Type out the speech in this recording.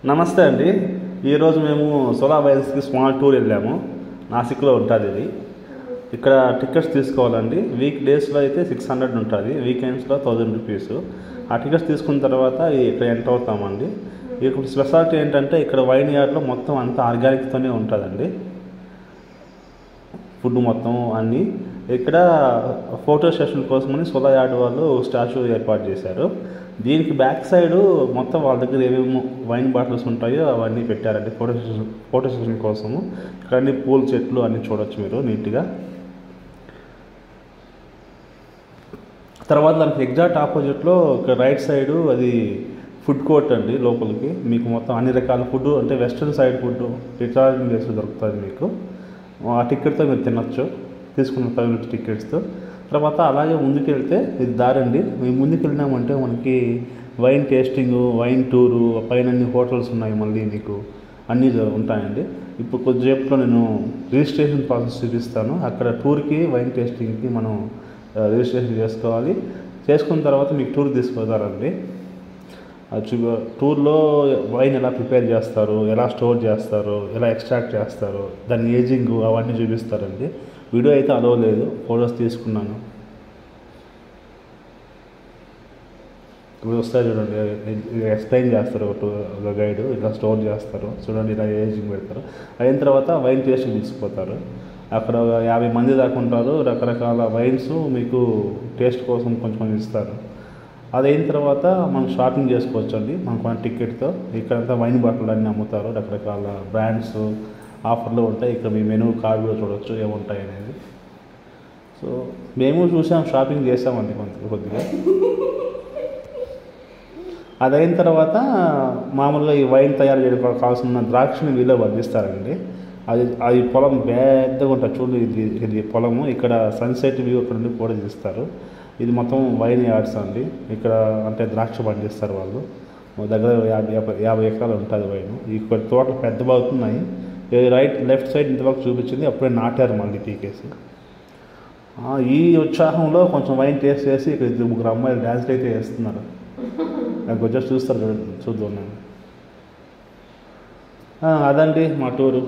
నమస్తే అండి. ఈరోజు మేము సోలా వైన్స్కి స్మాల్ టూర్ వెళ్ళాము. నాసిక్లో ఉంటుంది ఇది. ఇక్కడ టికెట్స్ తీసుకోవాలండి. వీక్ డేస్లో అయితే 600 ఉంటుంది, వీకెండ్స్లో 1000 రూపీస్. ఆ టికెట్స్ తీసుకున్న తర్వాత ఇక్కడ ఎంటర్ అవుతామండి. ఇక్కడ స్పెషాలిటీ ఏంటంటే ఇక్కడ వైన్ యార్డ్లో మొత్తం అంతా ఆర్గానిక్తోనే ఉంటుందండి. ఫుడ్ మొత్తం అన్నీ. ఇక్కడ ఫోటో సెషన్ కోసమని సోలా యార్డ్ వాళ్ళు స్టాచ్యూ ఏర్పాటు చేశారు. దీనికి బ్యాక్ సైడ్ మొత్తం వాళ్ళ దగ్గర ఏమేమి వైన్ బాటిల్స్ ఉంటాయో అవన్నీ పెట్టారండి ఫోటో సెషన్ కోసము. ఇక్కడ అన్ని పూల చెట్లు అన్నీ చూడొచ్చు మీరు నీట్గా. తర్వాత దానికి ఎగ్జాక్ట్ ఆపోజిట్లో ఇక్కడ రైట్ సైడు అది ఫుడ్ కోర్ట్ అండి. లోపలికి మీకు మొత్తం అన్ని రకాల ఫుడ్ అంటే వెస్ట్రన్ సైడ్ ఫుడ్ రిటార్డింగ్ చేసి దొరుకుతుంది మీకు. ఆ టికెట్తో మీరు తినొచ్చు, తీసుకున్న 10 టికెట్స్తో. తర్వాత అలాగే ముందుకెళ్తే ఇది దారండి. మేము ముందుకు వెళ్ళినామంటే మనకి వైన్ టేస్టింగ్, వైన్ టూరు, పైన అన్ని హోటల్స్ ఉన్నాయి, మళ్ళీ మీకు అన్నీ ఉంటాయండి. ఇప్పుడు కొద్దిసేపులో నేను రిజిస్ట్రేషన్ ప్రాసెస్ చూపిస్తాను. అక్కడ టూర్కి వైన్ టేస్టింగ్కి మనం రిజిస్ట్రేషన్ చేసుకోవాలి. చేసుకున్న తర్వాత మీకు టూర్ తీసుకుపోతారండి. టూర్లో వైన్ ఎలా ప్రిపేర్ చేస్తారు, ఎలా స్టోర్ చేస్తారు, ఎలా ఎక్స్ట్రాక్ట్ చేస్తారు, దాని ఏజింగ్ అవన్నీ చూపిస్తారండి. వీడియో అయితే అలో లేదు, ఫొటోస్ తీసుకున్నాను. ఇప్పుడు వస్తాయి చూడండి, ఎక్స్ప్లెయిన్ చేస్తారు ఒక గైడ్, ఇలా స్టోర్ చేస్తారు చూడండి, ఇలా ఏజింగ్ పెడతారు. అయిన తర్వాత వైన్ టేస్టింగ్ తీసుకుపోతారు. అక్కడ 50 మంది దాకా ఉంటారు. రకరకాల వైన్స్ మీకు టేస్ట్ కోసం కొంచెం ఇస్తారు. అది అయిన తర్వాత మనం షాపింగ్ చేసుకోవచ్చు అండి మనకు టికెట్తో. ఇక్కడంతా వైన్ బాటిల్ అన్నీ అమ్ముతారు, రకరకాల బ్రాండ్స్ ఆఫర్లు ఉంటాయి. ఇక్కడ మీ మెనూ కార్డు కూడా చూడవచ్చు ఏముంటాయి అనేది. సో మేము చూసాం, షాపింగ్ చేసామండి కొద్దిగా. అది అయిన తర్వాత మామూలుగా ఈ వైన్ తయారు చేయడానికి కావాల్సిన ద్రాక్షని వీళ్ళు వర్ధిస్తారండి. అది పొలం పెద్దగా ఉంటుంది చూడండి, ఇది పొలము. ఇక్కడ సన్సెట్ వ్యూ అక్కడ నుండి కూడా తీస్తారు. ఇది మొత్తం వైన్ యార్డ్స్ అండి. ఇక్కడ అంటే ద్రాక్ష పండిస్తారు వాళ్ళు. దగ్గర 50 ఎకరాలు ఉంటుంది వైన్. ఇక్కడ తోటలు పెద్ద బాగుతున్నాయి. లెఫ్ట్ సైడ్ ఇంతవరకు చూపించింది, అప్పుడే నాటారు మళ్ళీ పీకేసి. ఈ ఉత్సాహంలో కొంచెం వైన్ టేస్ట్ చేసి ఇక్కడ 2-3 అమ్మాయిలు డ్యాన్స్లు అయితే వేస్తున్నారు. నాకు కొంచెం చూస్తారు, చూద్దాం. అదండి మా టూరు.